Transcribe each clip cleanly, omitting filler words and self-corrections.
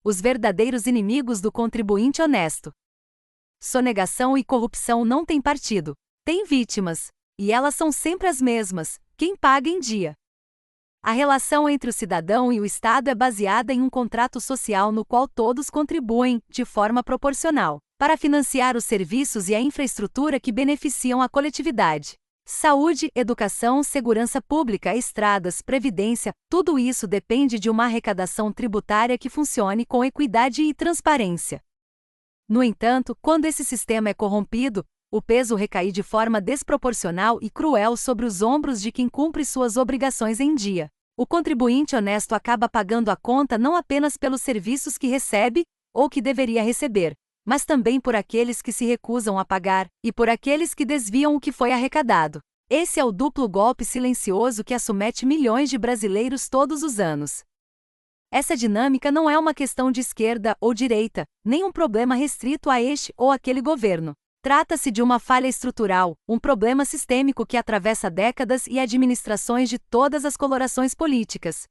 os verdadeiros inimigos do contribuinte honesto. Sonegação e corrupção não têm partido, têm vítimas, e elas são sempre as mesmas: quem paga em dia. A relação entre o cidadão e o Estado é baseada em um contrato social no qual todos contribuem, de forma proporcional, para financiar os serviços e a infraestrutura que beneficiam a coletividade. Saúde, educação, segurança pública, estradas, previdência, tudo isso depende de uma arrecadação tributária que funcione com equidade e transparência. No entanto, quando esse sistema é corrompido, o peso recai de forma desproporcional e cruel sobre os ombros de quem cumpre suas obrigações em dia. O contribuinte honesto acaba pagando a conta não apenas pelos serviços que recebe, ou que deveria receber, mas também por aqueles que se recusam a pagar, e por aqueles que desviam o que foi arrecadado. Esse é o duplo golpe silencioso que assomete milhões de brasileiros todos os anos. Essa dinâmica não é uma questão de esquerda ou direita, nem um problema restrito a este ou aquele governo. Trata-se de uma falha estrutural, um problema sistêmico que atravessa décadas e administrações de todas as colorações políticas.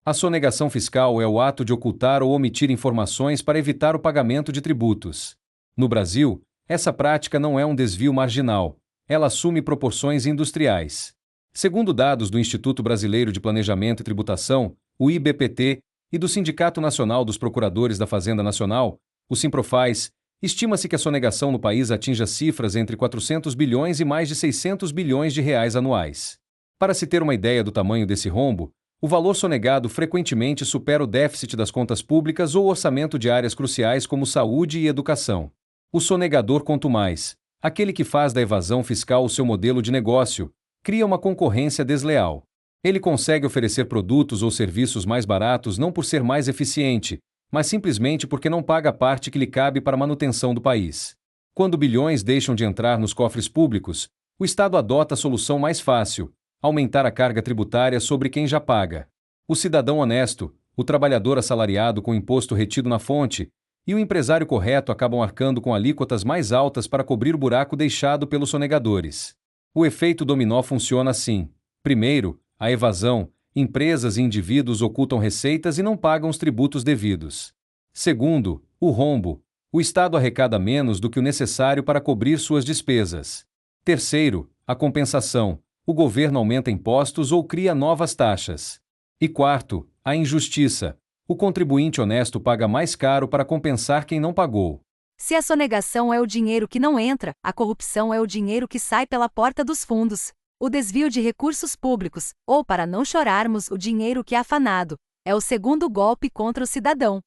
A sonegação fiscal é o ato de ocultar ou omitir informações para evitar o pagamento de tributos. No Brasil, essa prática não é um desvio marginal, ela assume proporções industriais. Segundo dados do Instituto Brasileiro de Planejamento e Tributação, o IBPT, e do Sindicato Nacional dos Procuradores da Fazenda Nacional, o Simprofaz, estima-se que a sonegação no país atinja cifras entre 400 bilhões e mais de 600 bilhões de reais anuais. Para se ter uma ideia do tamanho desse rombo, o valor sonegado frequentemente supera o déficit das contas públicas ou o orçamento de áreas cruciais como saúde e educação. O sonegador, quanto mais, aquele que faz da evasão fiscal o seu modelo de negócio, cria uma concorrência desleal. Ele consegue oferecer produtos ou serviços mais baratos não por ser mais eficiente, mas simplesmente porque não paga a parte que lhe cabe para a manutenção do país. Quando bilhões deixam de entrar nos cofres públicos, o Estado adota a solução mais fácil: aumentar a carga tributária sobre quem já paga. O cidadão honesto, o trabalhador assalariado com imposto retido na fonte, e o empresário correto acabam arcando com alíquotas mais altas para cobrir o buraco deixado pelos sonegadores. O efeito dominó funciona assim: primeiro, a evasão. Empresas e indivíduos ocultam receitas e não pagam os tributos devidos. Segundo, o rombo. O Estado arrecada menos do que o necessário para cobrir suas despesas. Terceiro, a compensação. O governo aumenta impostos ou cria novas taxas. E quarto, a injustiça. O contribuinte honesto paga mais caro para compensar quem não pagou. Se a sonegação é o dinheiro que não entra, a corrupção é o dinheiro que sai pela porta dos fundos. O desvio de recursos públicos, ou para não chorarmos, o dinheiro que é afanado, é o segundo golpe contra o cidadão.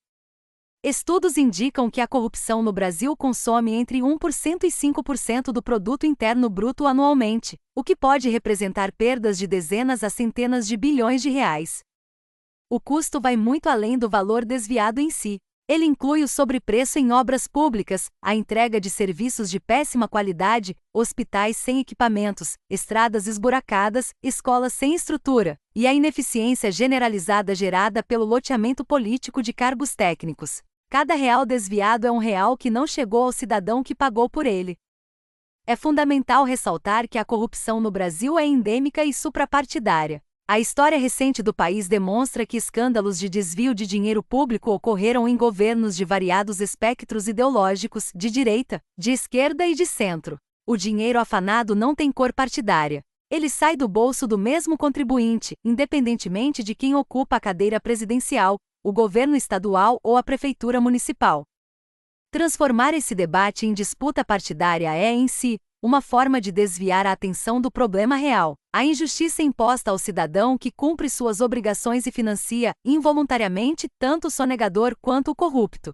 Estudos indicam que a corrupção no Brasil consome entre 1% e 5% do produto interno bruto anualmente, o que pode representar perdas de dezenas a centenas de bilhões de reais. O custo vai muito além do valor desviado em si. Ele inclui o sobrepreço em obras públicas, a entrega de serviços de péssima qualidade, hospitais sem equipamentos, estradas esburacadas, escolas sem estrutura, e a ineficiência generalizada gerada pelo loteamento político de cargos técnicos. Cada real desviado é um real que não chegou ao cidadão que pagou por ele. É fundamental ressaltar que a corrupção no Brasil é endêmica e suprapartidária. A história recente do país demonstra que escândalos de desvio de dinheiro público ocorreram em governos de variados espectros ideológicos, de direita, de esquerda e de centro. O dinheiro afanado não tem cor partidária. Ele sai do bolso do mesmo contribuinte, independentemente de quem ocupa a cadeira presidencial, o governo estadual ou a prefeitura municipal. Transformar esse debate em disputa partidária é, em si, uma forma de desviar a atenção do problema real: a injustiça imposta ao cidadão que cumpre suas obrigações e financia, involuntariamente, tanto o sonegador quanto o corrupto.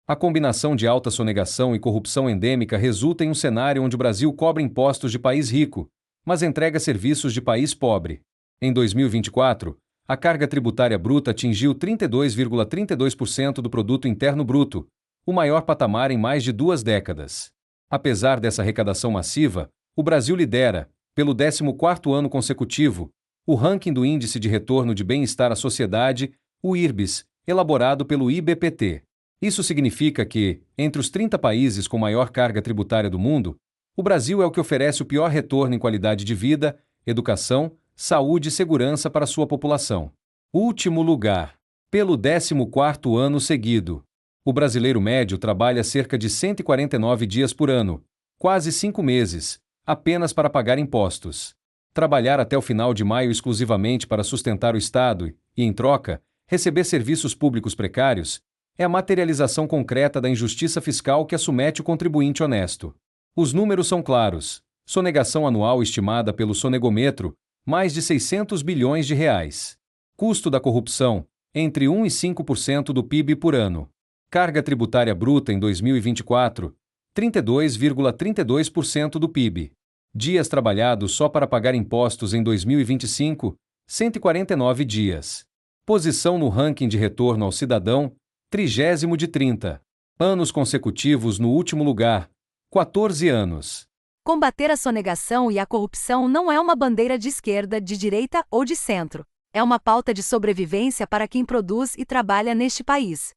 A combinação de alta sonegação e corrupção endêmica resulta em um cenário onde o Brasil cobra impostos de país rico, mas entrega serviços de país pobre. Em 2024, a carga tributária bruta atingiu 32,32% do produto interno bruto, o maior patamar em mais de 2 décadas. Apesar dessa arrecadação massiva, o Brasil lidera, pelo 14º ano consecutivo, o ranking do Índice de Retorno de Bem-Estar à Sociedade, o IRBS, elaborado pelo IBPT. Isso significa que, entre os 30 países com maior carga tributária do mundo, o Brasil é o que oferece o pior retorno em qualidade de vida, educação, saúde e segurança para sua população. Último lugar. pelo 14º ano seguido. O brasileiro médio trabalha cerca de 149 dias por ano, quase 5 meses, apenas para pagar impostos. Trabalhar até o final de maio exclusivamente para sustentar o Estado e, em troca, receber serviços públicos precários, é a materialização concreta da injustiça fiscal que assumete o contribuinte honesto. Os números são claros. Sonegação anual estimada pelo Sonegômetro, mais de 600 bilhões de reais. Custo da corrupção, entre 1 e 5% do PIB por ano. Carga tributária bruta em 2024, 32,32% do PIB. Dias trabalhados só para pagar impostos em 2025, 149 dias. Posição no ranking de retorno ao cidadão, 30º de 30. Anos consecutivos no último lugar, 14 anos. Combater a sonegação e a corrupção não é uma bandeira de esquerda, de direita ou de centro. É uma pauta de sobrevivência para quem produz e trabalha neste país.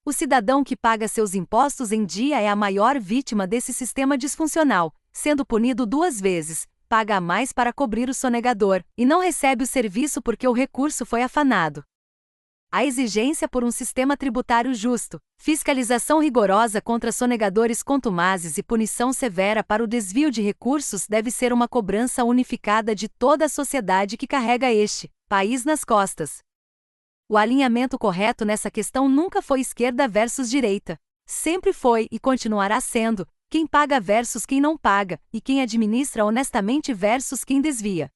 O cidadão que paga seus impostos em dia é a maior vítima desse sistema disfuncional, sendo punido 2 vezes, paga a mais para cobrir o sonegador, e não recebe o serviço porque o recurso foi afanado. A exigência por um sistema tributário justo, fiscalização rigorosa contra sonegadores contumazes e punição severa para o desvio de recursos deve ser uma cobrança unificada de toda a sociedade que carrega este país nas costas. O alinhamento correto nessa questão nunca foi esquerda versus direita. Sempre foi e continuará sendo quem paga versus quem não paga, e quem administra honestamente versus quem desvia.